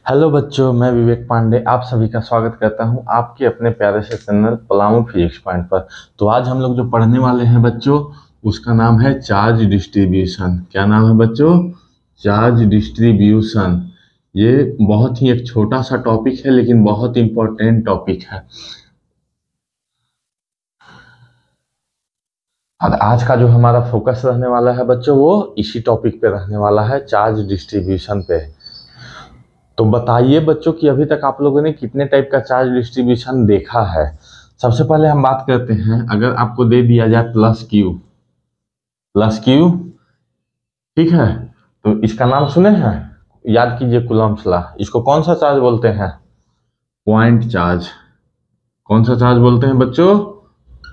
Hello बच्चों, मैं विवेक पांडे आप सभी का स्वागत करता हूं आपके अपने प्यारे से चैनल पलामू फिजिक्स पॉइंट पर। तो आज हम लोग जो पढ़ने वाले हैं बच्चों, उसका नाम है चार्ज डिस्ट्रीब्यूशन। क्या नाम है बच्चों? Charge distribution. ये बहुत ही एक छोटा सा टॉपिक है लेकिन बहुत इंपॉर्टेंट टॉपिक है। और आज का जो हमारा फोकस रहने वाला है बच्चों, वो इसी टॉपिक पे रहने वाला है, चार्ज डिस्ट्रीब्यूशन पे। तो बताइए बच्चों कि अभी तक आप लोगों ने कितने टाइप का चार्ज डिस्ट्रीब्यूशन देखा है। सबसे पहले हम बात करते हैं, अगर आपको दे दिया जाए प्लस क्यू, ठीक है, तो इसका नाम सुने हैं? याद कीजिए कूलम्ब्स लॉ। इसको कौन सा चार्ज बोलते हैं? Point charge. कौन सा चार्ज बोलते हैं बच्चों?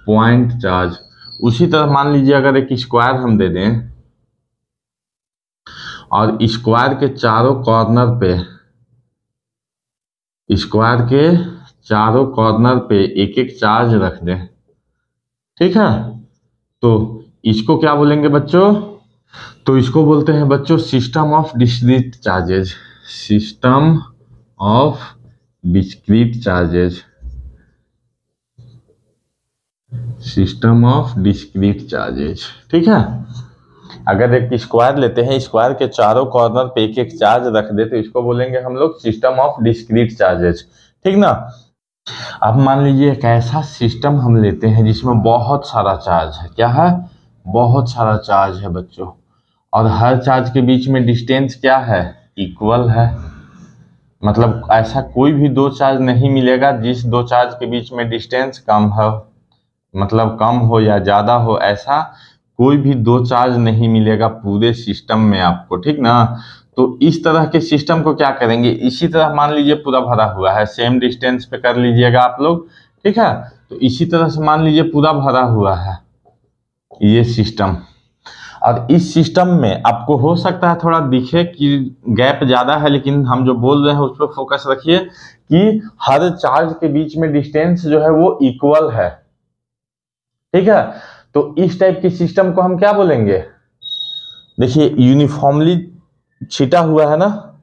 Point charge. उसी तरह मान लीजिए अगर एक स्क्वायर हम दे दें और स्क्वायर के चारों कॉर्नर पे एक एक चार्ज रख दें, ठीक है, तो इसको क्या बोलेंगे बच्चों? तो इसको बोलते हैं बच्चों system of discrete charges. System of discrete charges. System of discrete charges, ठीक है। अगर एक स्क्वायर लेते हैं, स्क्वायर के चारों कॉर्नर पे एक एक चार्ज रख दे, तो इसको बोलेंगे हम लोग सिस्टम ऑफ डिस्क्रीट चार्जेज, ठीक ना। अब मान लीजिए एक ऐसा सिस्टम हम लेते हैं जिसमें बहुत सारा चार्ज है। क्या है? बहुत सारा चार्ज है बच्चों, और हर चार्ज के बीच में डिस्टेंस क्या है? इक्वल है। मतलब ऐसा कोई भी दो चार्ज नहीं मिलेगा जिस दो चार्ज के बीच में डिस्टेंस कम हो, मतलब कम हो या ज्यादा हो, ऐसा कोई भी दो चार्ज नहीं मिलेगा पूरे सिस्टम में आपको, ठीक ना। तो इस तरह के सिस्टम को क्या करेंगे, इसी तरह मान लीजिए पूरा भरा हुआ है, सेम डिस्टेंस पे कर लीजिएगा आप लोग, ठीक है। तो इसी तरह से मान लीजिए पूरा भरा हुआ है ये सिस्टम, और इस सिस्टम में आपको हो सकता है थोड़ा दिखे कि गैप ज्यादा है, लेकिन हम जो बोल रहे हैं उस पर फोकस रखिए कि हर चार्ज के बीच में डिस्टेंस जो है वो इक्वल है, ठीक है। तो इस टाइप के सिस्टम को हम क्या बोलेंगे? देखिए यूनिफॉर्मली छिटा हुआ है ना।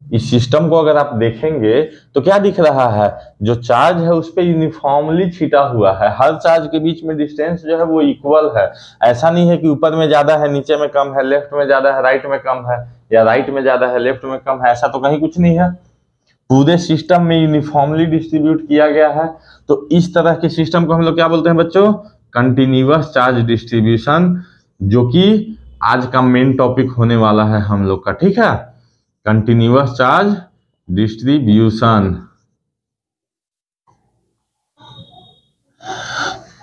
इस सिस्टम को अगर आप देखेंगे तो क्या दिख रहा है? जो चार्ज है उस पर यूनिफॉर्मली छिटा हुआ है, हर चार्ज के बीच में डिस्टेंस जो है वो इक्वल है। ऐसा नहीं है कि ऊपर में ज्यादा है नीचे में कम है, लेफ्ट में ज्यादा है राइट में कम है, या राइट में ज्यादा है लेफ्ट में कम है, ऐसा तो कहीं कुछ नहीं है। पूरे सिस्टम में यूनिफॉर्मली डिस्ट्रीब्यूट किया गया है। तो इस तरह के सिस्टम को हम लोग क्या बोलते हैं बच्चों? कंटिन्यूअस चार्ज डिस्ट्रीब्यूशन, जो कि आज का मेन टॉपिक होने वाला है हम लोग का, ठीक है। Continuous charge distribution.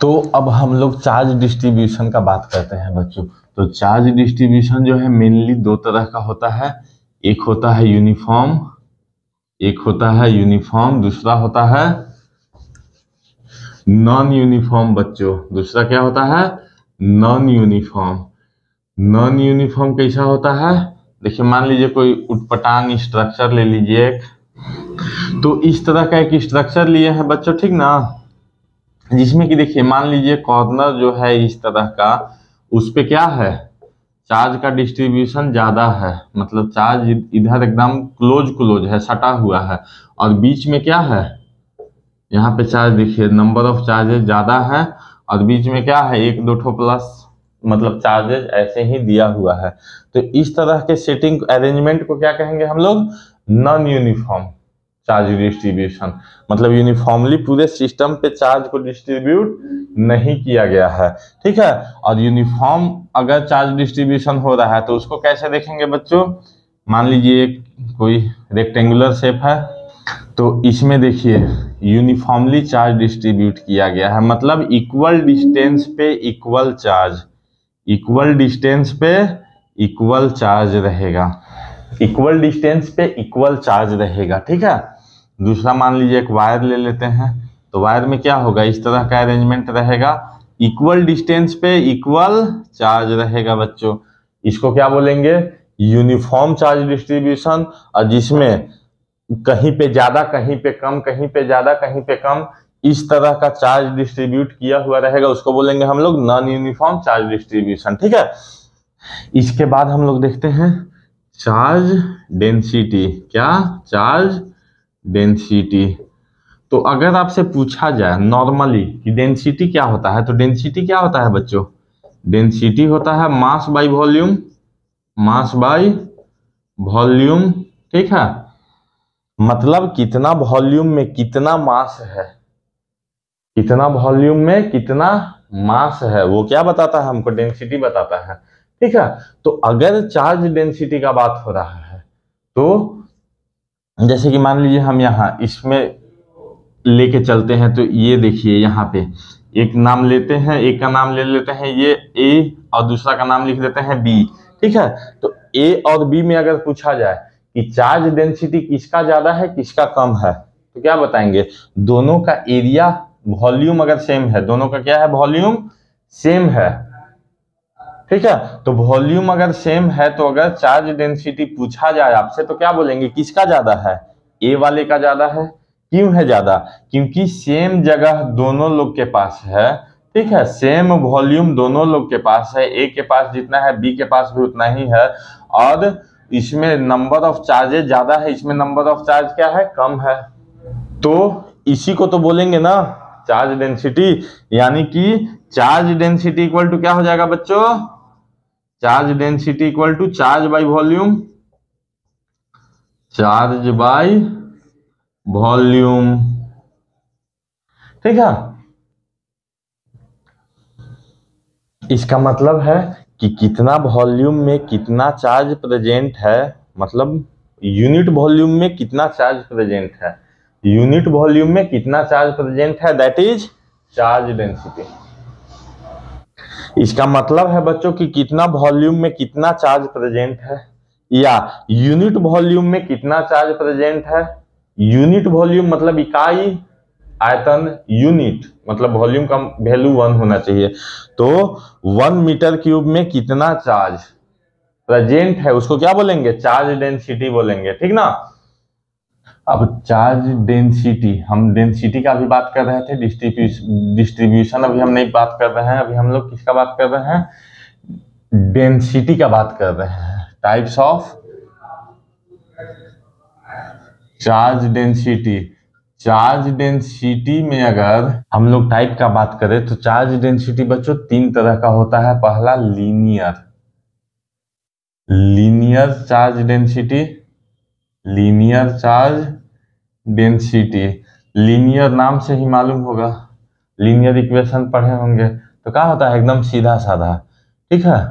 तो अब हम लोग चार्ज डिस्ट्रीब्यूशन का बात करते हैं बच्चों। तो चार्ज डिस्ट्रीब्यूशन जो है मेनली दो तरह का होता है। एक होता है यूनिफॉर्म, दूसरा होता है नॉन यूनिफॉर्म बच्चों। दूसरा क्या होता है? Non uniform. नॉन यूनिफॉर्म कैसा होता है? देखिए मान लीजिए कोई उटपटांग स्ट्रक्चर ले लीजिए एक, तो इस तरह का एक स्ट्रक्चर लिए हैं बच्चों, ठीक ना, जिसमें कि देखिए मान लीजिए कॉर्नर जो है इस तरह का, उस पे क्या है? चार्ज का डिस्ट्रीब्यूशन ज्यादा है, मतलब चार्ज इधर एकदम क्लोज है, सटा हुआ है, और बीच में क्या है? यहाँ पे चार्ज देखिए नंबर ऑफ चार्जेस ज्यादा है, और बीच में क्या है? एक दो ठो प्लस, मतलब चार्जेस ऐसे ही दिया हुआ है। तो इस तरह के सेटिंग अरेंजमेंट को क्या कहेंगे हम लोग? Non uniform charge distribution. मतलब यूनिफॉर्मली पूरे सिस्टम पे चार्ज को डिस्ट्रीब्यूट नहीं किया गया है, ठीक है। और यूनिफॉर्म अगर चार्ज डिस्ट्रीब्यूशन हो रहा है तो उसको कैसे देखेंगे बच्चों? मान लीजिए कोई रेक्टेंगुलर शेप है, तो इसमें देखिए यूनिफॉर्मली चार्ज डिस्ट्रीब्यूट किया गया है, मतलब इक्वल डिस्टेंस पे इक्वल चार्ज, इक्वल डिस्टेंस पे इक्वल चार्ज रहेगा, इक्वल डिस्टेंस पे इक्वल चार्ज रहेगा, ठीक है। दूसरा मान लीजिए एक वायर ले लेते हैं, तो वायर में क्या होगा? इस तरह का अरेंजमेंट रहेगा, इक्वल डिस्टेंस पे इक्वल चार्ज रहेगा बच्चों। इसको क्या बोलेंगे? Uniform charge distribution. और जिसमें कहीं पे ज्यादा कहीं पे कम, कहीं पे ज्यादा कहीं पे कम, इस तरह का चार्ज डिस्ट्रीब्यूट किया हुआ रहेगा, उसको बोलेंगे हम लोग नॉन यूनिफॉर्म चार्ज डिस्ट्रीब्यूशन, ठीक है। इसके बाद हम लोग देखते हैं चार्ज डेंसिटी, क्या, चार्ज डेंसिटी। तो अगर आपसे पूछा जाए नॉर्मली कि डेंसिटी क्या होता है, तो डेंसिटी क्या होता है बच्चों, डेंसिटी होता है mass by volume, mass by volume, ठीक है। मतलब कितना वॉल्यूम में कितना मास है, कितना वॉल्यूम में कितना मास है, वो क्या बताता है हमको, डेंसिटी बताता है, ठीक है। तो अगर चार्ज डेंसिटी का बात हो रहा है, तो जैसे कि मान लीजिए हम यहाँ इसमें लेके चलते हैं, तो ये देखिए यहाँ पे एक नाम लेते हैं, एक का नाम ले लेते हैं ये ए और दूसरा का नाम लिख देते हैं बी, ठीक है। तो ए और बी में अगर पूछा जाए कि चार्ज डेंसिटी किसका ज्यादा है किसका कम है, तो क्या बताएंगे, दोनों का एरिया वॉल्यूम अगर सेम है, दोनों का क्या है, वॉल्यूम सेम है, ठीक है। तो वॉल्यूम अगर सेम है, तो अगर चार्ज डेंसिटी पूछा जाए आपसे, तो क्या बोलेंगे, किसका ज्यादा है, ए वाले का ज्यादा है। क्यों है ज्यादा, क्योंकि सेम जगह दोनों लोग के पास है, ठीक है, सेम वॉल्यूम दोनों लोग के पास है, ए के पास जितना है बी के पास भी उतना ही है, और इसमें नंबर ऑफ चार्जेस ज्यादा है, इसमें नंबर ऑफ चार्ज क्या है, कम है। तो इसी को तो बोलेंगे ना चार्ज डेंसिटी, यानी कि चार्ज डेंसिटी इक्वल टू क्या हो जाएगा बच्चों, charge density equal to charge by volume, charge by volume, ठीक है। इसका मतलब है कि कितना वॉल्यूम में कितना चार्ज प्रेजेंट है, मतलब यूनिट वॉल्यूम में कितना चार्ज प्रेजेंट है, यूनिट वॉल्यूम में कितना चार्ज प्रेजेंट है, दैट इज चार्ज डेंसिटी। इसका मतलब है बच्चों कि कितना वॉल्यूम में कितना चार्ज प्रेजेंट है, या यूनिट वॉल्यूम में कितना चार्ज प्रेजेंट है। यूनिट वॉल्यूम मतलब इकाई, आयतन, यूनिट मतलब वॉल्यूम का वैल्यू 1 होना चाहिए। तो 1 मीटर क्यूब में कितना चार्ज प्रेजेंट है उसको क्या बोलेंगे, चार्ज डेंसिटी बोलेंगे, ठीक ना। अब चार्ज डेंसिटी, हम डेंसिटी का भी बात कर रहे थे, डिस्ट्रीब्यूशन अभी हम नहीं बात कर रहे हैं, अभी हम लोग किसका बात कर रहे हैं, डेंसिटी का बात कर रहे हैं। Types of charge density, charge density में अगर हम लोग टाइप का बात करें, तो चार्ज डेंसिटी बच्चों 3 तरह का होता है। पहला linear, linear charge density, linear charge density, linear नाम से ही मालूम होगा, लीनियर इक्वेशन पढ़े होंगे, तो क्या होता है, एकदम सीधा साधा, ठीक है।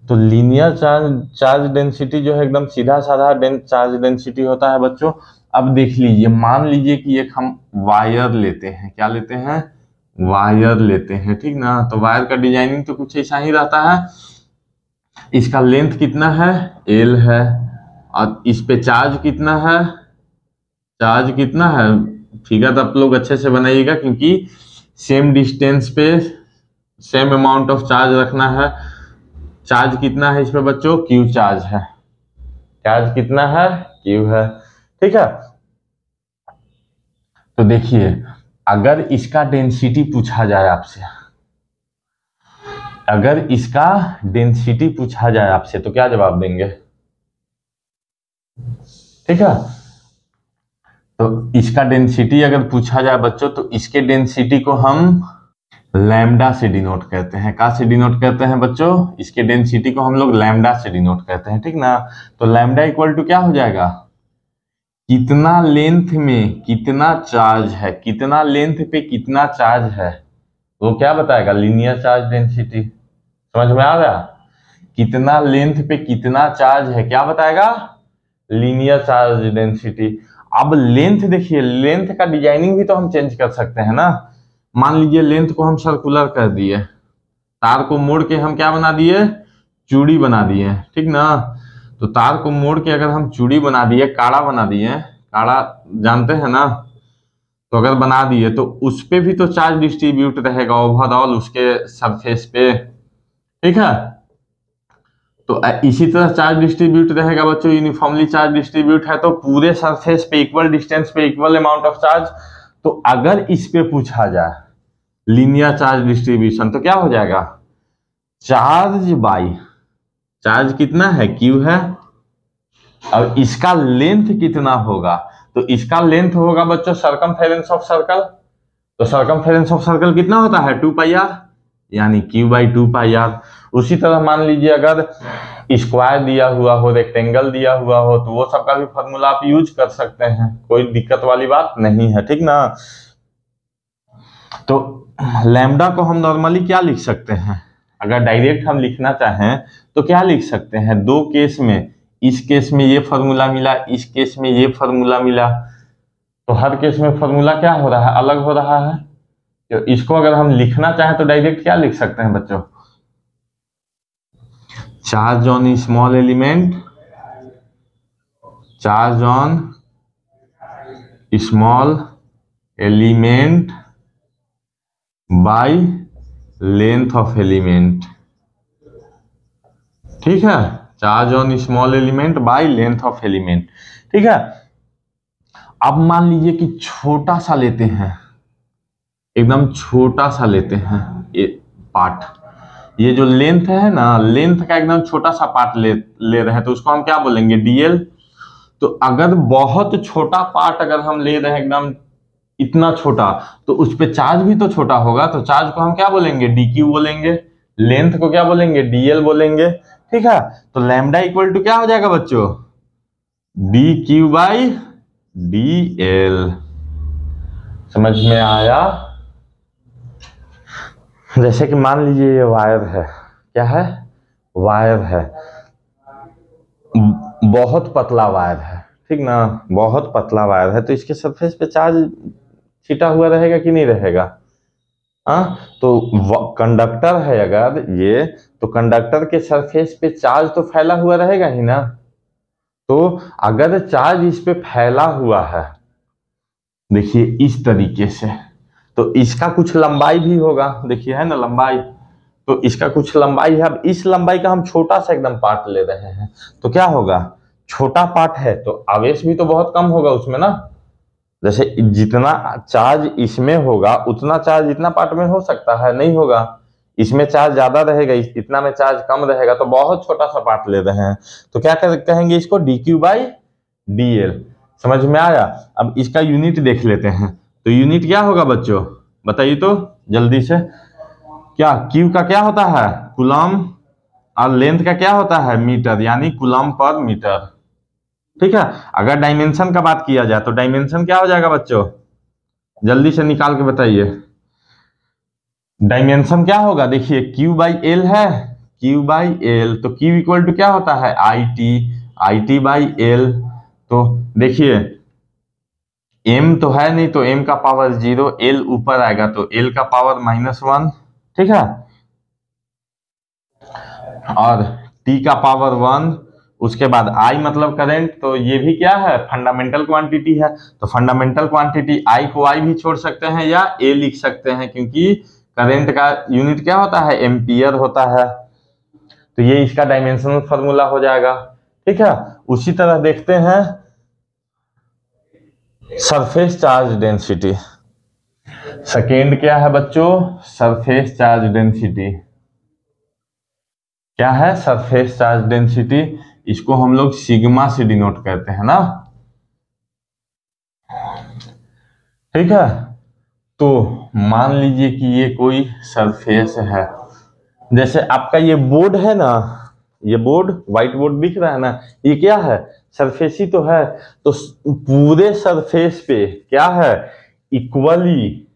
तो लीनियर चार्ज डेंसिटी जो है एकदम सीधा साधा चार्ज डेंसिटी होता है बच्चों। अब देख लीजिए, मान लीजिए कि एक हम वायर लेते हैं, क्या लेते हैं, वायर लेते हैं, ठीक ना। तो वायर का डिजाइनिंग तो कुछ ऐसा ही रहता है, इसका लेंथ कितना है, एल है, और इस पे चार्ज कितना है, चार्ज कितना है, फिगर आप लोग अच्छे से बनाइएगा, क्योंकि सेम डिस्टेंस पे सेम अमाउंट ऑफ चार्ज रखना है। चार्ज कितना है इस पे बच्चों, क्यू चार्ज है, चार्ज कितना है, क्यू है, ठीक है। तो देखिए, अगर इसका डेंसिटी पूछा जाए आपसे, अगर इसका डेंसिटी पूछा जाए आपसे, तो क्या जवाब देंगे, ठीक है। तो इसका डेंसिटी अगर पूछा जाए बच्चों, तो इसके डेंसिटी को हम लैम्डा से डिनोट करते हैं। कहाँ से डिनोट करते हैं बच्चों, इसके डेंसिटी को हम लोग लैम्डा से डिनोट करते हैं, ठीक ना। तो लैम्डा इक्वल टू क्या हो जाएगा, कितना लेंथ में कितना चार्ज है, कितना लेंथ पे कितना चार्ज है, वो क्या बताएगा, लीनियर चार्ज डेंसिटी। समझ में आ गया, कितना लेंथ पे कितना चार्ज है क्या बताएगा, लीनियर चार्ज डेंसिटी। अब लेंथ देखिए, लेंथ का डिजाइनिंग भी तो हम चेंज कर सकते हैं ना। मान लीजिए लेंथ को हम सर्कुलर कर दिए, तार को मोड़ के हम क्या बना दिए, चूड़ी बना दिए, ठीक ना। तो तार को मोड़ के अगर हम चूड़ी बना दिए, काड़ा बना दिए, काड़ा जानते हैं ना, तो अगर बना दिए तो उस पे भी तो चार्ज डिस्ट्रीब्यूट रहेगा ओवरऑल उसके सरफेस पे, ठीक है। तो इसी तरह चार्ज डिस्ट्रीब्यूट रहेगा बच्चों, यूनिफॉर्मली चार्ज डिस्ट्रीब्यूट है तो पूरे सरफेस पे इक्वल डिस्टेंस पे इक्वल अमाउंट ऑफ चार्ज। तो अगर इस पे पूछा जाए लीनियर चार्ज डिस्ट्रीब्यूशन, तो क्या हो जाएगा, चार्ज बाई, चार्ज कितना है, क्यू है, अब इसका लेंथ कितना होगा, तो इसका लेंथ होगा बच्चों सरकमफेरेंस ऑफ सर्कल। तो सरकमफेरेंस ऑफ सर्कल कितना होता है 2 पाई आर, यानी Q/2 पाई आर। उसी तरह मान लीजिए अगर स्क्वायर दिया हुआ हो, रेक्टेंगल दिया हुआ हो, तो वो सबका भी फॉर्मूला आप यूज कर सकते हैं, कोई दिक्कत वाली बात नहीं है, ठीक ना। तो लैम्डा को हम नॉर्मली क्या लिख सकते हैं, अगर डायरेक्ट हम लिखना चाहें तो क्या लिख सकते हैं, दो केस में, इस केस में ये फॉर्मूला मिला, इस केस में ये फॉर्मूला मिला, तो हर केस में फॉर्मूला क्या हो रहा है, अलग हो रहा है। तो इसको अगर हम लिखना चाहें तो डायरेक्ट क्या लिख सकते हैं बच्चों, charge on small element, charge on small element by length of element, ठीक है, charge on small element by length of element, ठीक है। अब मान लीजिए कि छोटा सा लेते हैं, एकदम छोटा सा लेते हैं ये पार्ट, ये जो लेंथ है ना, लेंथ का एकदम छोटा सा पार्ट ले रहे हैं, तो उसको हम क्या बोलेंगे, डीएल। तो अगर बहुत छोटा पार्ट अगर हम ले रहे हैं एकदम इतना छोटा, तो उस पे चार्ज भी तो छोटा होगा, तो चार्ज को हम क्या बोलेंगे, डीक्यू बोलेंगे, लेंथ को क्या बोलेंगे, डीएल बोलेंगे, ठीक है। तो लैम्डा इक्वल टू क्या हो जाएगा बच्चों, dQ/dl। समझ में आया। जैसे कि मान लीजिए ये वायर है, क्या है, वायर है, बहुत पतला वायर है, ठीक ना, बहुत पतला वायर है, तो इसके सरफेस पे चार्ज छिटा हुआ रहेगा कि नहीं रहेगा, हाँ। तो कंडक्टर है अगर ये, तो कंडक्टर के सरफेस पे चार्ज तो फैला हुआ रहेगा ही ना। तो अगर चार्ज इस पे फैला हुआ है, देखिए इस तरीके से, तो इसका कुछ लंबाई भी होगा, देखिए है ना लंबाई, तो इसका कुछ लंबाई है। अब इस लंबाई का हम छोटा सा एकदम पार्ट ले रहे हैं, तो क्या होगा, छोटा पार्ट है तो आवेश भी तो बहुत कम होगा उसमें ना। जैसे जितना चार्ज इसमें होगा उतना चार्ज इतना पार्ट में हो सकता है, नहीं होगा, इसमें चार्ज ज्यादा रहेगा, इतना में चार्ज कम रहेगा, तो बहुत छोटा सा पार्ट ले रहे हैं, तो क्या कहेंगे इसको, dQ/dl। समझ में आया। अब इसका यूनिट देख लेते हैं, तो यूनिट क्या होगा बच्चों, बताइए तो जल्दी से, क्या Q का क्या होता है, कूलम, और लेंथ का क्या होता है, मीटर, यानी कूलम पर मीटर, ठीक है। अगर डायमेंशन का बात किया जाए तो डायमेंशन क्या हो जाएगा बच्चों, जल्दी से निकाल के बताइए, डायमेंशन क्या होगा, देखिए Q/L है, Q/L, तो Q इक्वल टू क्या होता है, IT/L। तो देखिए M तो है नहीं, तो M का पावर 0, L ऊपर आएगा तो L का पावर -1, ठीक है, और T का पावर 1, उसके बाद I मतलब करंट, तो ये भी क्या है, फंडामेंटल क्वांटिटी है, तो फंडामेंटल क्वांटिटी I को I भी छोड़ सकते हैं या A लिख सकते हैं, क्योंकि करंट का यूनिट क्या होता है, एम्पियर होता है, तो ये इसका डायमेंशनल फॉर्मूला हो जाएगा, ठीक है। उसी तरह देखते हैं सरफेस चार्ज डेंसिटी, सेकेंड क्या है बच्चों, सरफेस चार्ज डेंसिटी, क्या है, सरफेस चार्ज डेंसिटी, इसको हम लोग सिग्मा से डिनोट करते हैं ना, ठीक है। तो मान लीजिए कि ये कोई सरफेस है, जैसे आपका ये बोर्ड है ना, ये बोर्ड, व्हाइट बोर्ड दिख रहा है ना, ये क्या है, सरफेस ही तो है। तो पूरे सरफेस पे क्या है, इक्वली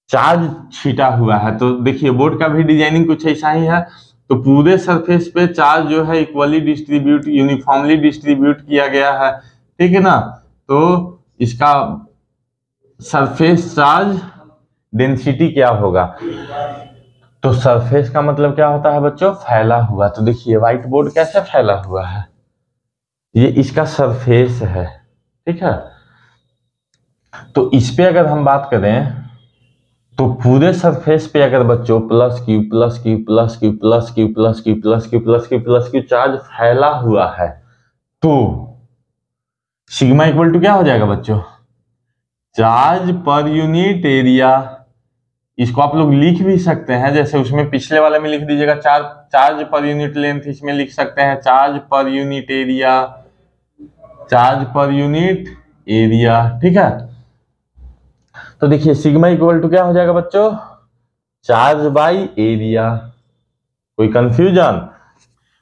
चार्ज छिटा हुआ है, तो देखिए बोर्ड का भी डिजाइनिंग कुछ ऐसा ही है, तो पूरे सरफेस पे चार्ज जो है इक्वली डिस्ट्रीब्यूट, यूनिफॉर्मली डिस्ट्रीब्यूट किया गया है, ठीक है ना। तो इसका सरफेस चार्ज डेंसिटी क्या होगा, तो सरफेस का मतलब क्या होता है बच्चों, फैला हुआ, तो देखिए व्हाइट बोर्ड कैसे फैला हुआ है, ये इसका सरफेस है, ठीक है। तो इस पे अगर हम बात करें तो पूरे सरफेस पे अगर बच्चों +Q चार्ज फैला हुआ है, तो सिग्मा इक्वल टू क्या हो जाएगा बच्चों, चार्ज पर यूनिट एरिया। इसको आप लोग लिख भी सकते हैं, जैसे उसमें पिछले वाले में लिख दीजिएगा चार्ज पर यूनिट लेंथ, इसमें लिख सकते हैं charge per unit area, charge per unit area. ठीक है, तो देखिए सिग्मा इक्वल टू क्या हो जाएगा बच्चों, चार्ज बाई एरिया। कोई कंफ्यूजन?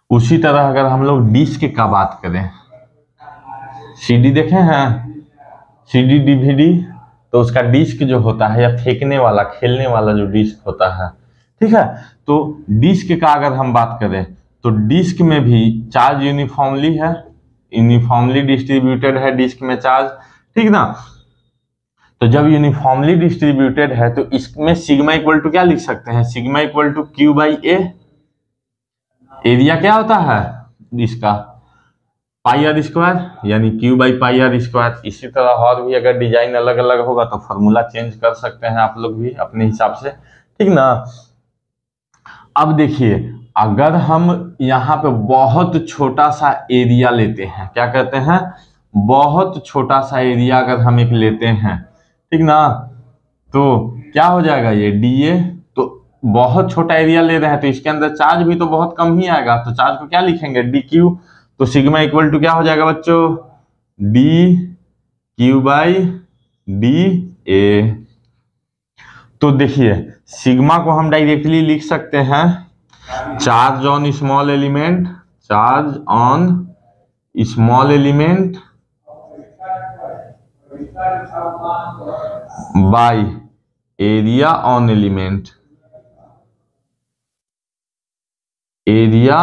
उसी तरह अगर हम लोग डिस्क का बात करें, सीडी देखे हैं, सीडी डीवीडी, तो उसका डिस्क जो होता है या फेंकने वाला खेलने वाला जो डिस्क होता है, ठीक है, तो डिस्क का अगर हम बात करें तो डिस्क में भी चार्ज यूनिफॉर्मली है, यूनिफॉर्मली डिस्ट्रीब्यूटेड है डिस्क में चार्ज, ठीक ना। तो जब यूनिफॉर्मली डिस्ट्रीब्यूटेड है तो इसमें सिग्मा इक्वल टू क्या लिख सकते हैं, sigma equal to Q by A. Area क्या होता है इसका, पाई आर स्क्वायर, यानी Q by pi R square. इसी तरह और भी अगर डिजाइन अलग अलग होगा तो फॉर्मूला चेंज कर सकते हैं आप लोग भी अपने हिसाब से, ठीक ना। अब देखिए अगर हम यहाँ पे बहुत छोटा सा एरिया लेते हैं, क्या कहते हैं, बहुत छोटा सा एरिया अगर हम एक लेते हैं, ठीक ना, तो क्या हो जाएगा ये डीए। तो बहुत छोटा एरिया ले रहे हैं तो इसके अंदर चार्ज भी तो बहुत कम ही आएगा, तो चार्ज को क्या लिखेंगे, डी क्यू। तो सिग्मा इक्वल टू क्या हो जाएगा बच्चों, D Q by D A. तो देखिए सिग्मा को हम डायरेक्टली लिख सकते हैं charge on small element, charge on small element by area on element, area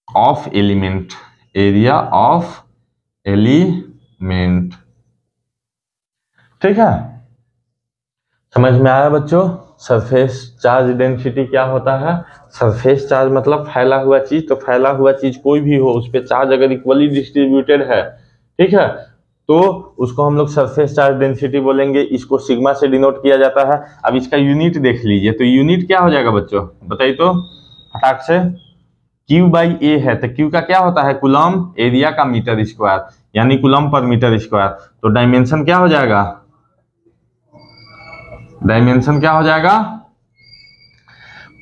of element, area of element. ठीक है, समझ में आया बच्चों। सरफेस चार्ज डेंसिटी क्या होता है, सरफेस चार्ज मतलब फैला हुआ चीज, तो फैला हुआ चीज कोई भी हो उस पर चार्ज अगर इक्वली डिस्ट्रीब्यूटेड है, ठीक है, तो उसको हम लोग सरफेस चार्ज डेंसिटी बोलेंगे। इसको सिग्मा से डिनोट किया जाता है। अब इसका यूनिट देख लीजिए, तो यूनिट क्या हो जाएगा बच्चों, बताइए तो फटाक से। क्यू बाई ए है तो क्यू का क्या होता है, कूलम, एरिया का मीटर स्क्वायर, यानी कूलम पर मीटर स्क्वायर। तो डायमेंशन क्या हो जाएगा, डायमेंशन क्या हो जाएगा,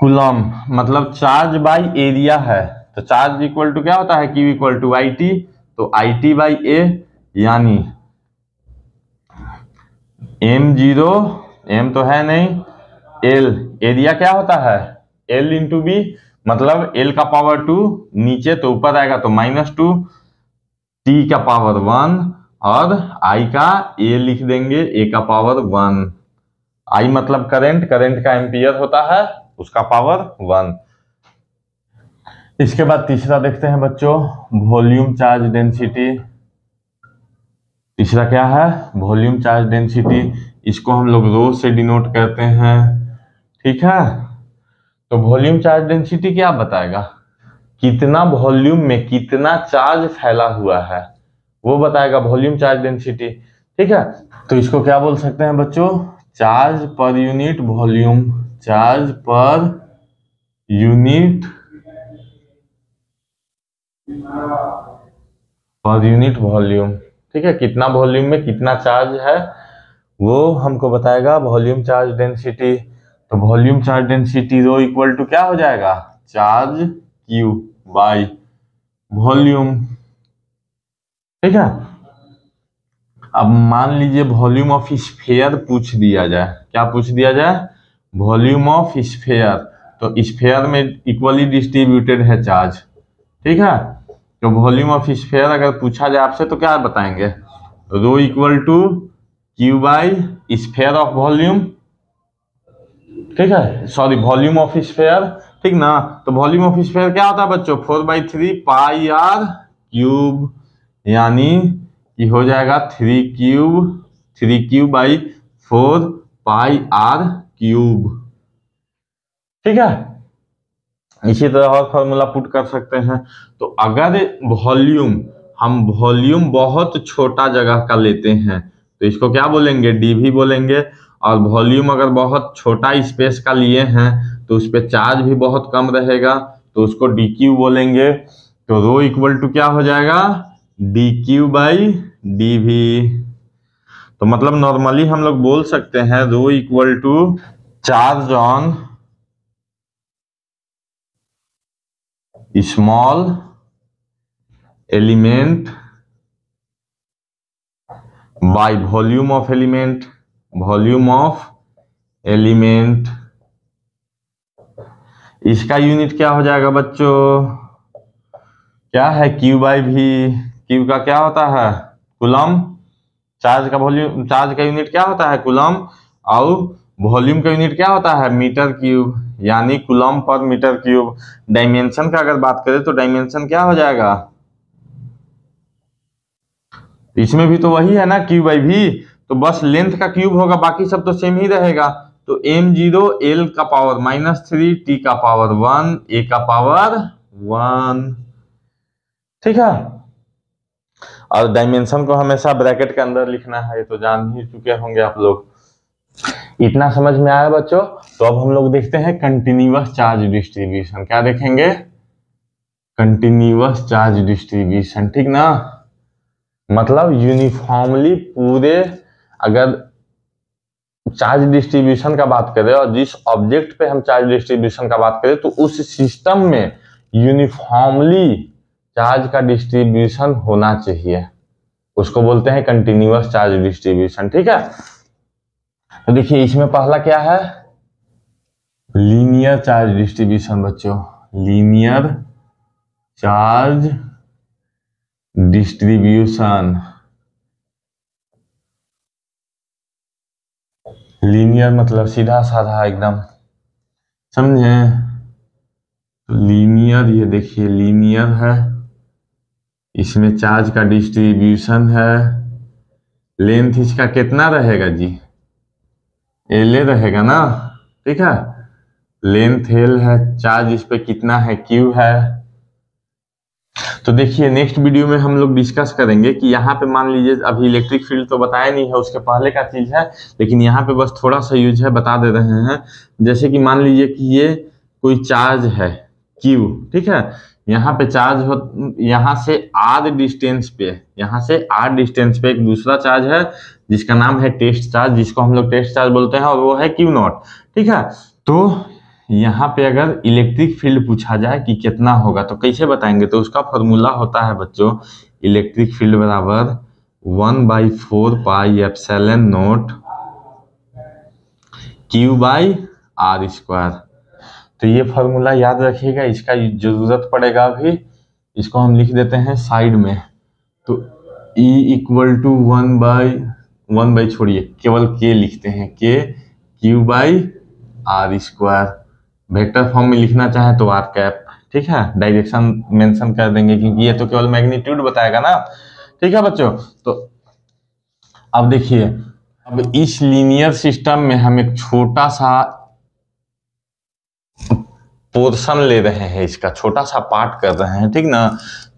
कूलम, मतलब चार्ज बाई एरिया है, तो चार्ज इक्वल टू क्या होता है, Q equal to I T, तो आई टी बाई ए, यानी एम जीरो, एम तो है नहीं, एल, एरिया क्या होता है, एल इंटू बी, मतलब एल का पावर 2 नीचे तो ऊपर आएगा तो -2, टी का पावर 1 और आई का ए लिख देंगे, ए का पावर 1। आई मतलब करंट, करंट का एम्पियर होता है, उसका पावर 1। इसके बाद तीसरा देखते हैं बच्चों, वॉल्यूम चार्ज डेंसिटी। तीसरा क्या है, वॉल्यूम चार्ज डेंसिटी, इसको हम लोग रो से डिनोट करते हैं, ठीक है। तो वॉल्यूम चार्ज डेंसिटी क्या बताएगा, कितना वॉल्यूम में कितना चार्ज फैला हुआ है वो बताएगा वॉल्यूम चार्ज डेंसिटी, ठीक है। तो इसको क्या बोल सकते हैं बच्चों, charge per unit volume, charge per unit volume, ठीक है, कितना वॉल्यूम में कितना चार्ज है वो हमको बताएगा वॉल्यूम चार्ज डेंसिटी। तो volume charge density rho equal to क्या हो जाएगा, चार्ज क्यू बाई वॉल्यूम, ठीक है। अब मान लीजिए वॉल्यूम ऑफ स्फीयर पूछ दिया जाए, क्या पूछ दिया जाए, वॉल्यूम ऑफ स्फीयर, तो स्फीयर में इक्वली डिस्ट्रीब्यूटेड है चार्ज, ठीक है। तो वॉल्यूम ऑफ स्फीयर अगर पूछा जाए आपसे तो क्या बताएंगे, rho equal to Q by sphere of volume, ठीक है, सॉरी वॉल्यूम ऑफ स्फीयर, ठीक ना। तो वॉल्यूम ऑफ स्फीयर क्या होता है बच्चों, 4/3 पाई आर क्यूब, यानी कि हो जाएगा 3 cube by 4 pi R cube, ठीक है। इसी तरह और फॉर्मूला पुट कर सकते हैं। तो अगर वॉल्यूम, हम वॉल्यूम बहुत छोटा जगह का लेते हैं तो इसको क्या बोलेंगे, डीवी बोलेंगे। और वॉल्यूम अगर बहुत छोटा स्पेस का लिए हैं तो उस पर चार्ज भी बहुत कम रहेगा तो उसको डी क्यू बोलेंगे। तो रो इक्वल टू क्या हो जाएगा, D Q by D V. तो मतलब नॉर्मली हम लोग बोल सकते हैं rho equal to charge on small element by volume of element, volume of element. इसका यूनिट क्या हो जाएगा बच्चों, क्या है, क्यू बाई वी। क्यू का क्या होता है, कूलम। चार्ज का वॉल्यूम, चार्ज का यूनिट क्या होता है, कूलम। और वॉल्यूम का यूनिट क्या होता है, मीटर क्यूब, यानी coulomb per metre cube. Dimension का अगर बात करें तो डायमेंशन क्या हो जाएगा, इसमें भी तो वही है ना, क्यू बाई वी। तो बस लेंथ का क्यूब होगा, बाकी सब तो सेम ही रहेगा। तो m0 l का पावर -3 t का पावर 1 a का पावर 1, ठीक है। और डायमेंशन को हमेशा ब्रैकेट के अंदर लिखना है, ये तो जान ही चुके होंगे आप लोग। इतना समझ में आया बच्चों। तो अब हम लोग देखते हैं कंटिन्यूअस चार्ज डिस्ट्रीब्यूशन। क्या देखेंगे, कंटिन्यूअस चार्ज डिस्ट्रीब्यूशन, ठीक ना। मतलब यूनिफॉर्मली पूरे, अगर चार्ज डिस्ट्रीब्यूशन का बात करें और जिस ऑब्जेक्ट पे हम चार्ज डिस्ट्रीब्यूशन का बात करें, तो उस सिस्टम में यूनिफॉर्मली चार्ज का डिस्ट्रीब्यूशन होना चाहिए, उसको बोलते हैं कंटिन्यूअस चार्ज डिस्ट्रीब्यूशन, ठीक है। तो देखिए इसमें पहला क्या है, लीनियर चार्ज डिस्ट्रीब्यूशन बच्चों, लीनियर चार्ज डिस्ट्रीब्यूशन। लीनियर मतलब सीधा साधा एकदम, समझे। तो लीनियर, ये देखिए लीनियर है, इसमें चार्ज का डिस्ट्रीब्यूशन है। लेंथ इसका कितना रहेगा जी, एल रहेगा ना, ठीक है। लेंथ एल है, चार्ज इस पे कितना है, क्यू है। तो देखिए नेक्स्ट वीडियो में हम लोग डिस्कस करेंगे कि यहाँ पे मान लीजिए, अभी इलेक्ट्रिक फील्ड तो बताया नहीं है, उसके पहले का चीज है, लेकिन यहाँ पे बस थोड़ा सा यूज है, बता दे रहे हैं। जैसे कि मान लीजिए कि ये कोई चार्ज है क्यू, ठीक है। यहाँ पे चार्ज हो, यहाँ से आर डिस्टेंस पे, यहाँ से आर डिस्टेंस पे एक दूसरा चार्ज है जिसका नाम है टेस्ट चार्ज, जिसको हम लोग टेस्ट चार्ज बोलते हैं, और वो है क्यू नॉट, ठीक है। तो यहाँ पे अगर इलेक्ट्रिक फील्ड पूछा जाए कि कितना होगा तो कैसे बताएंगे, तो उसका फॉर्मूला होता है बच्चों, इलेक्ट्रिक फील्ड बराबर 1/4 pi epsilon nought Q by R square. तो ये फॉर्मूला याद रखिएगा, इसका जरूरत पड़ेगा अभी, इसको हम लिख देते हैं साइड में। तो E = 1/1 छोड़िए, केवल K लिखते हैं, K Q by R square. Vector form में लिखना चाहे तो आर कैप, ठीक है। डायरेक्शन मेंशन कर देंगे क्योंकि ये तो केवल मैग्नीट्यूड बताएगा ना, ठीक है बच्चों। तो अब देखिए, अब इस लीनियर सिस्टम में हम एक छोटा सा पोर्शन ले रहे हैं, इसका छोटा सा पार्ट कर रहे हैं, ठीक ना।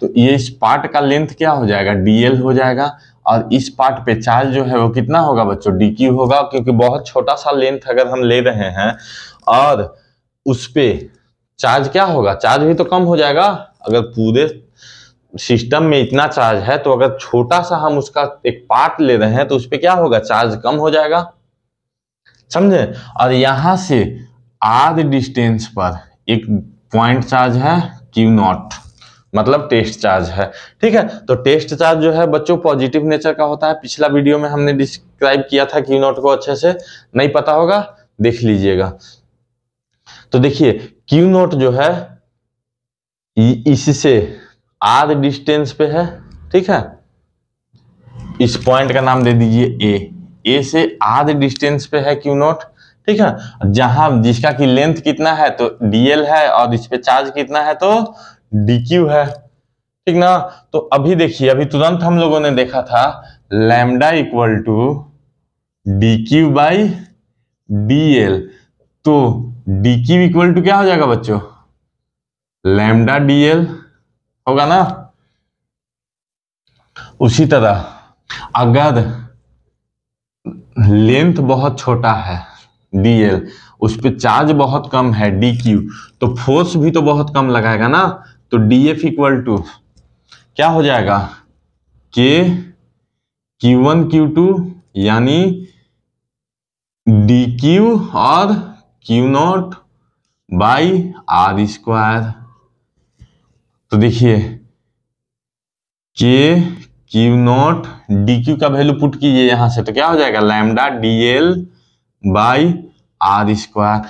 तो ये इस पार्ट का लेंथ क्या हो जाएगा, डीएल हो जाएगा, और इस पार्ट पे चार्ज जो है वो कितना होगा बच्चों, डीक्यू होगा, क्योंकि बहुत छोटा सा लेंथ अगर हम ले रहे हैं और उस पे चार्ज क्या होगा, चार्ज भी तो कम हो जाएगा। अगर पूरे सिस्टम में इतना चार्ज है तो अगर छोटा सा हम उसका एक पार्ट ले रहे हैं तो उस पे क्या होगा, चार्ज कम हो जाएगा, समझे। और यहां से आर डिस्टेंस पर एक पॉइंट चार्ज है क्यू नॉट, मतलब टेस्ट चार्ज है, ठीक है। तो टेस्ट चार्ज जो है बच्चों पॉजिटिव नेचर का होता है, पिछला वीडियो में हमने डिस्क्राइब किया था क्यू नॉट को, अच्छे से नहीं पता होगा देख लीजिएगा। तो देखिए क्यू नॉट जो है इससे आर डिस्टेंस पे है, ठीक है। इस पॉइंट का नाम दे दीजिए ए से आर डिस्टेंस पे है क्यू नॉट, ठीक है। जहां जिसका की लेंथ कितना है तो डीएल है, और इस पे चार्ज कितना है तो डीक्यू है, ठीक ना। तो अभी देखिए, अभी तुरंत हम लोगों ने देखा था लैम्डा = डीक्यू बाई डीएल। तो डीक्यू = क्या हो जाएगा बच्चों, लैम्डा डीएल होगा ना। उसी तरह अगर लेंथ बहुत छोटा है डीएल, उस पे चार्ज बहुत कम है डीक्यू, तो फोर्स भी तो बहुत कम लगाएगा ना। तो डीएफ = क्या हो जाएगा, के Q1 Q2 यानी डीक्यू और Q nought by R square. तो देखिए के क्यू नॉट डी क्यू का वैल्यू पुट कीजिए यहां से, तो क्या हो जाएगा lambda D L by R square.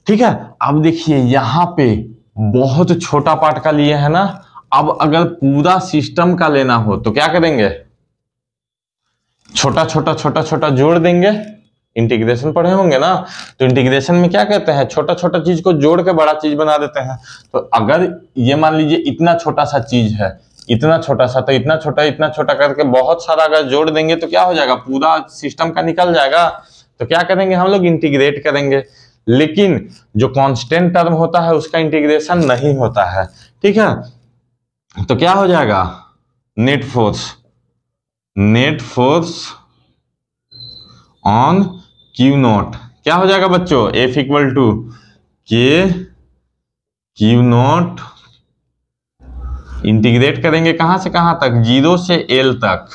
ठीक है, अब देखिए यहां पे बहुत छोटा पार्ट का लिए है ना, अब अगर पूरा सिस्टम का लेना हो तो क्या करेंगे, छोटा छोटा छोटा छोटा जोड़ देंगे। इंटीग्रेशन पढ़े होंगे ना, तो इंटीग्रेशन में क्या कहते हैं, छोटा छोटा चीज को जोड़ के बड़ा चीज बना देते हैं। तो अगर ये मान लीजिए इतना छोटा सा चीज है, इतना छोटा सा, तो इतना छोटा करके बहुत सारा अगर जोड़ देंगे तो क्या हो जाएगा, पूरा सिस्टम का निकल जाएगा। तो क्या करेंगे हम लोग, इंटीग्रेट करेंगे। लेकिन जो कांस्टेंट टर्म होता है उसका इंटीग्रेशन नहीं होता है। ठीक है, तो क्या हो जाएगा, net force on Q not क्या हो जाएगा बच्चों, एफ इक्वल टू के क्यू नॉट, इंटीग्रेट करेंगे कहां से कहां तक, 0 से एल तक,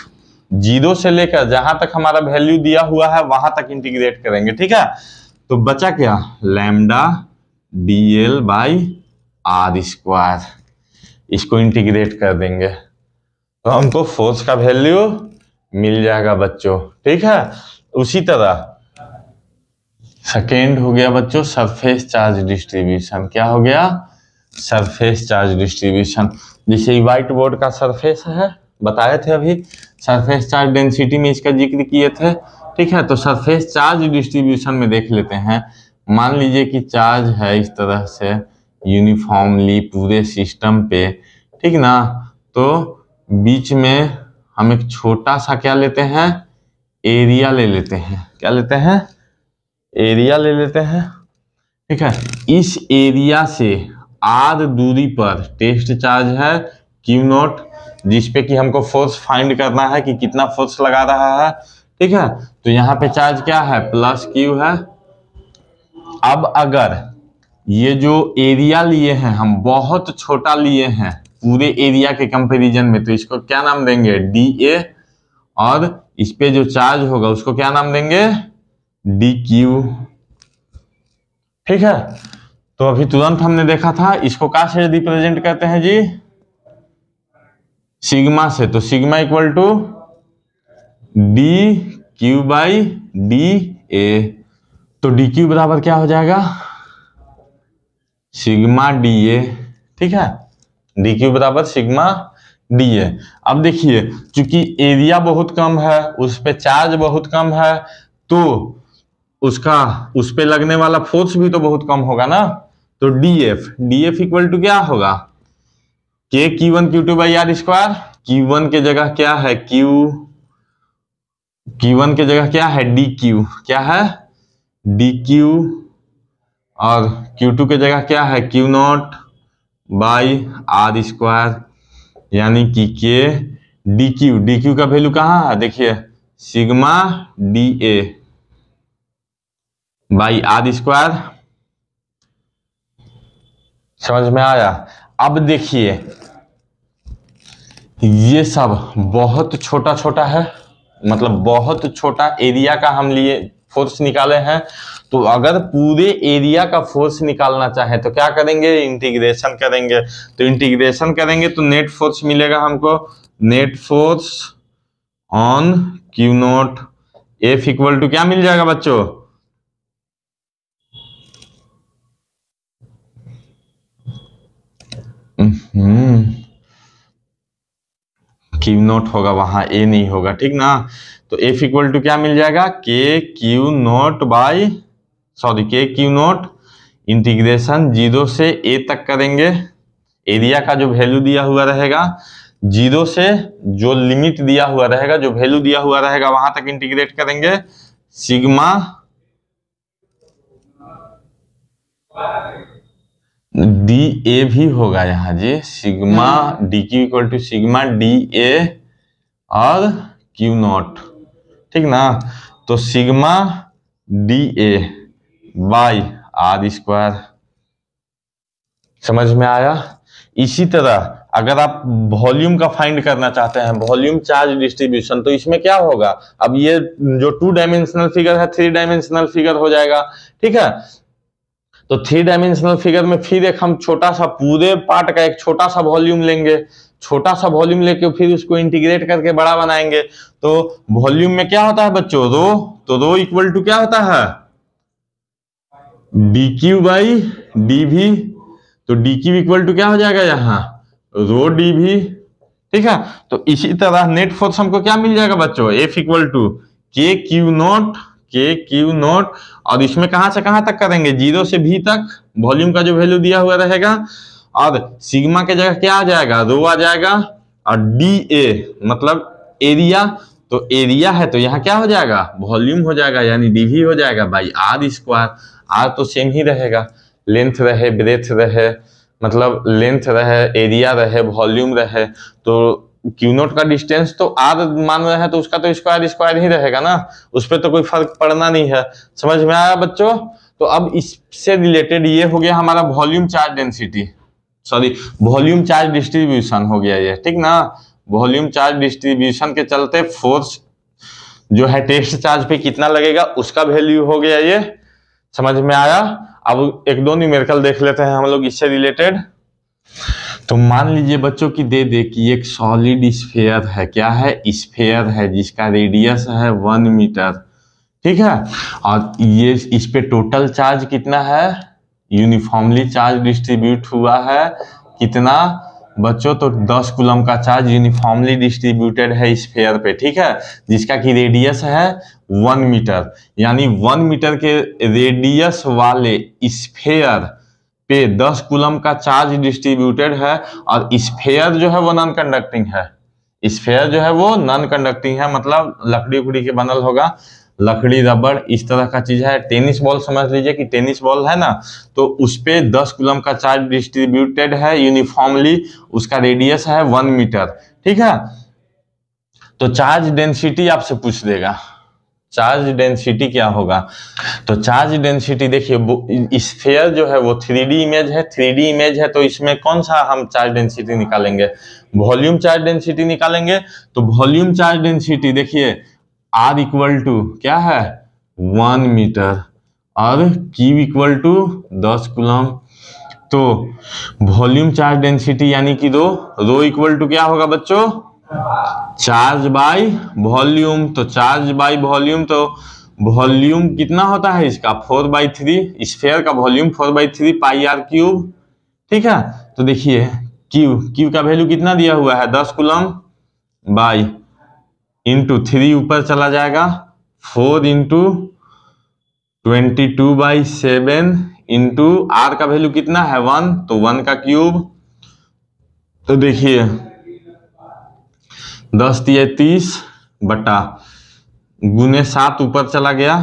0 से लेकर जहां तक हमारा वैल्यू दिया हुआ है वहां तक इंटीग्रेट करेंगे। ठीक है, तो बचा क्या, lambda D L by R square, इसको इंटीग्रेट कर देंगे तो हमको फोर्स का वैल्यू मिल जाएगा बच्चों। ठीक है, उसी तरह सेकेंड हो गया बच्चों सरफेस चार्ज डिस्ट्रीब्यूशन। क्या हो गया, सरफेस चार्ज डिस्ट्रीब्यूशन। जैसे व्हाइट बोर्ड का सरफेस है, बताए थे अभी, सरफेस चार्ज डेंसिटी में इसका जिक्र किए थे। ठीक है, तो सरफेस चार्ज डिस्ट्रीब्यूशन में देख लेते हैं। मान लीजिए कि चार्ज है इस तरह से यूनिफॉर्मली पूरे सिस्टम पे, ठीक ना, तो बीच में हम एक छोटा सा क्या लेते हैं, एरिया ले लेते हैं। क्या लेते हैं, एरिया ले लेते हैं। ठीक है, इस एरिया से आर दूरी पर टेस्ट चार्ज है क्यू नॉट, जिसपे कि हमको फोर्स फाइंड करना है कि कितना फोर्स लगा रहा है। ठीक है, तो यहाँ पे चार्ज क्या है, प्लस क्यू है। अब अगर ये जो एरिया लिए हैं हम बहुत छोटा लिए हैं पूरे एरिया के कंपैरिजन में, तो इसको क्या नाम देंगे, डी ए, और इस पे जो चार्ज होगा उसको क्या नाम देंगे, डी क्यू। ठीक है, तो अभी तुरंत हमने देखा था इसको क्या से रिप्रेजेंट करते हैं जी, सिग्मा से। तो sigma equal to D Q by D A, तो डी क्यू बराबर क्या हो जाएगा, सिग्मा डी ए। ठीक है, डी क्यू बराबर सिग्मा डी ए। अब देखिए चूंकि एरिया बहुत कम है, उस पे चार्ज बहुत कम है, तो उसका उस पे लगने वाला फोर्स भी तो बहुत कम होगा ना। तो डी एफ इक्वल टू क्या होगा, K Q one Q two by R square. Q one के जगह क्या है, क्यू वन के जगह क्या है, डी क्यू, क्या है डी क्यू, और Q2 के जगह क्या है, Q nought by R square, यानी कि के डी क्यू का वैल्यू कहाँ है, देखिए sigma D A by R square. समझ में आया। अब देखिए ये सब बहुत छोटा छोटा है, मतलब बहुत छोटा एरिया का हम लिए फोर्स निकाले हैं। तो अगर पूरे एरिया का फोर्स निकालना चाहे तो क्या करेंगे, इंटीग्रेशन करेंगे। तो इंटीग्रेशन करेंगे तो नेट फोर्स मिलेगा हमको, net force on Q nought, F equal to क्या मिल जाएगा बच्चों, क्यू नॉट होगा वहां, ए नहीं होगा, ठीक ना। तो एफ इक्वल टू क्या मिल जाएगा, के क्यू नॉट बाई के क्यू नॉट इंटीग्रेशन 0 से ए तक करेंगे। एरिया का जो वैल्यू दिया हुआ रहेगा 0 से जो लिमिट दिया हुआ रहेगा, जो वैल्यू दिया हुआ रहेगा वहां तक इंटीग्रेट करेंगे। सिग्मा डी ए भी होगा यहाँ जी, sigma D Q equal to sigma D A और क्यू नॉट, ठीक ना। तो sigma D A by R square, समझ में आया। इसी तरह अगर आप वॉल्यूम का फाइंड करना चाहते हैं, वॉल्यूम चार्ज डिस्ट्रीब्यूशन, तो इसमें क्या होगा, अब ये जो 2 डायमेंशनल फिगर है 3 डायमेंशनल फिगर हो जाएगा, ठीक है। तो 3 डायमेंशनल फिगर में फिर एक हम छोटा सा पूरे पार्ट का एक छोटा सा वॉल्यूम लेंगे। छोटा सा वॉल्यूम लेके फिर उसको इंटीग्रेट करके बड़ा बनाएंगे। तो वॉल्यूम में क्या होता है बच्चों, रो, तो रो इक्वल टू क्या होता है, D Q by D V. तो डी क्यू इक्वल टू क्या हो जाएगा यहाँ, रो डी वी। ठीक है, तो इसी तरह नेट फोर्स हमको क्या मिल जाएगा बच्चों, एफ इक्वल टू के क्यू नॉट, के क्यू नॉट। और इसमें कहां से कहां तक करेंगे, 0 से भी तक वॉल्यूम का जो वैल्यू दिया हुआ रहेगा, और सिग्मा के जगह क्या आ जाएगा, रो आ जाएगा, और डी ए मतलब एरिया, तो एरिया है तो यहाँ क्या हो जाएगा, वॉल्यूम हो जाएगा, यानी डीवी हो जाएगा बाई आर स्क्वायर। आर तो सेम ही रहेगा, लेंथ रहे, ब्रेथ रहे, मतलब लेंथ रहे, एरिया रहे, वॉल्यूम रहे, तो क्यू नोट का डिस्टेंस तो आर मान रहे हैं तो उसका तो स्क्वायर स्क्वायर ही रहेगा ना, उस पर तो कोई फर्क पड़ना नहीं है। समझ में आया बच्चों। तो अब इससे रिलेटेड ये हो गया हमारा volume charge density, sorry volume charge distribution हो गया ये, ठीक ना। वॉल्यूम चार्ज डिस्ट्रीब्यूशन के चलते फोर्स जो है टेस्ट चार्ज पे कितना लगेगा उसका वैल्यू हो गया ये, समझ में आया। अब एक दो न्यूमेरिकल देख लेते हैं हम लोग इससे रिलेटेड। तो मान लीजिए बच्चों की दे दे कि एक सॉलिड स्फेयर है, क्या है, स्फेयर है, जिसका रेडियस है 1 मीटर, ठीक है, और ये इस पे टोटल चार्ज कितना है, यूनिफॉर्मली चार्ज डिस्ट्रीब्यूट हुआ है कितना बच्चों, तो 10 कूलम का चार्ज यूनिफॉर्मली डिस्ट्रीब्यूटेड है स्फेयर पे, ठीक है, जिसका की रेडियस है 1 मीटर। यानी 1 मीटर के रेडियस वाले स्फेयर पे 10 कूलम का चार्ज डिस्ट्रीब्यूटेड है, और स्फेयर जो है वो नॉन कंडक्टिंग है, स्फेयर जो है वो नॉन कंडक्टिंग है, मतलब लकड़ी उकड़ी के बनल होगा, लकड़ी रबड़ इस तरह का चीज है। टेनिस बॉल समझ लीजिए कि टेनिस बॉल है ना, तो उस पे 10 कूलम का चार्ज डिस्ट्रीब्यूटेड है यूनिफॉर्मली, उसका रेडियस है 1 मीटर, ठीक है। तो चार्ज डेंसिटी आपसे पूछ देगा, चार्ज डेंसिटी क्या होगा, तो चार्ज डेंसिटी देखिए स्फेयर जो है वो 3D इमेज है, 3D इमेज है, तो इसमें कौन सा हम चार्ज डेंसिटी निकालेंगे, वॉल्यूम चार्ज डेंसिटी निकालेंगे। तो वॉल्यूम चार्ज डेंसिटी देखिए R इक्वल टू क्या है 1 मीटर, और Q इक्वल टू 10 कूलम। तो वॉल्यूम चार्ज डेंसिटी यानी कि रो इक्वल टू क्या होगा बच्चों, चार्ज बाय वॉल्यूम। तो चार्ज बाय वॉल्यूम, तो वॉल्यूम कितना होता है इसका 4/3, स्फेयर का वॉल्यूम 4/3 पाई आर क्यूब, ठीक है। तो देखिए क्यू का वैल्यू कितना दिया हुआ है 10 कूलम बाई इंटू 3 ऊपर चला जाएगा 4 इंटू 22/7 इंटू आर का वैल्यू कितना है 1, तो 1 का क्यूब। तो देखिए 10 दिए 30 बटा गुने 7 ऊपर चला गया,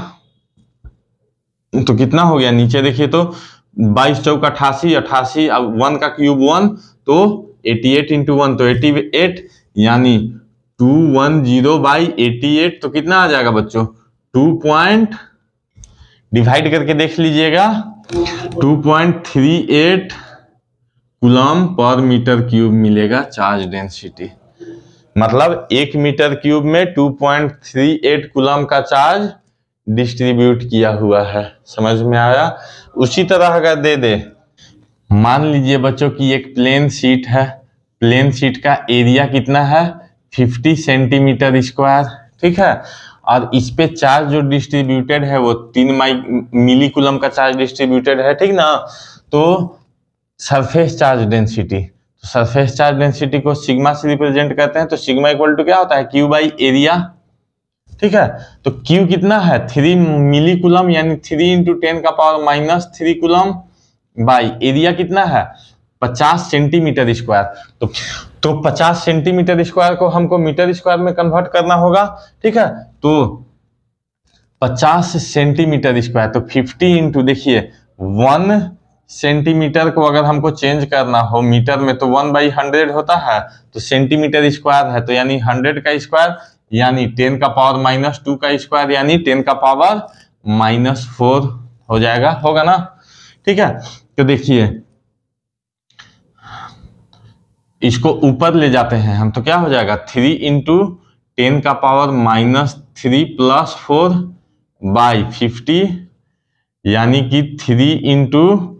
तो कितना हो गया नीचे देखिए, तो 22 चौक 88, 88 अब 1 का क्यूब 1, तो 88 इंटू 1 तो 88, यानी 210/88, तो कितना आ जाएगा बच्चों 2 डिवाइड करके देख लीजिएगा 2.38 कूलम पर मीटर क्यूब मिलेगा चार्ज डेंसिटी। मतलब 1 मीटर क्यूब में 2.38 कूलम का चार्ज डिस्ट्रीब्यूट किया हुआ है, समझ में आया। उसी तरह अगर दे दे, मान लीजिए बच्चों की एक प्लेन शीट है, प्लेन शीट का एरिया कितना है 50 सेंटीमीटर स्क्वायर, ठीक है, और इस पे चार्ज जो डिस्ट्रीब्यूटेड है वो 3 मिली कूलम का चार्ज डिस्ट्रीब्यूटेड है, ठीक ना। तो सरफेस चार्ज डेंसिटी, तो सरफेस चार्ज डेंसिटी को सिग्मा से रिप्रेजेंट करते हैं, तो सिग्मा इक्वल टू क्या होता है क्यू बाई एरिया, ठीक है। तो क्यू कितना है 3 मिली कूलम, यानी 3 इंटू 10⁻³ कूलम, बाई एरिया कितना है 50 सेंटीमीटर स्क्वायर। तो 50 सेंटीमीटर स्क्वायर को हमको मीटर स्क्वायर में कन्वर्ट करना होगा, ठीक है। तो 50 सेंटीमीटर स्क्वायर, तो 50 इंटू देखिए 1 सेंटीमीटर को अगर हमको चेंज करना हो मीटर में तो 1/100 होता है, तो सेंटीमीटर स्क्वायर है तो यानी 100 का स्क्वायर, यानी 10⁻² का स्क्वायर, यानी 10⁻⁻4 हो जाएगा, होगा ना, ठीक है। तो देखिए इसको ऊपर ले जाते हैं हम, तो क्या हो जाएगा 3 इंटू 10⁻³ प्लस 4/50, यानी कि 3 इंटू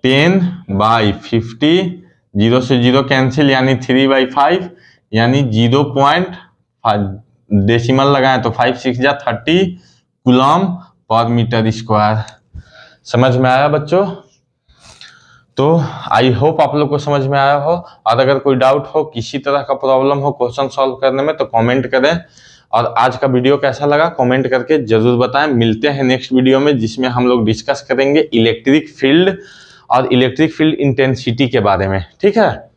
10/50 0 से 0 कैंसिल, यानी 3/5 यानी 0.5 डेसिमल लगाएं तो 5 6 जा 30 कूलम पर मीटर स्क्वायर। समझ में आया बच्चों? तो आई होप आप लोग को समझ में आया हो, और अगर कोई डाउट हो, किसी तरह का प्रॉब्लम हो क्वेश्चन सॉल्व करने में, तो कमेंट करें। और आज का वीडियो कैसा लगा कमेंट करके जरूर बताएं। मिलते हैं नेक्स्ट वीडियो में, जिसमें हम लोग डिस्कस करेंगे इलेक्ट्रिक फील्ड और इलेक्ट्रिक फील्ड इंटेंसिटी के बारे में। ठीक है।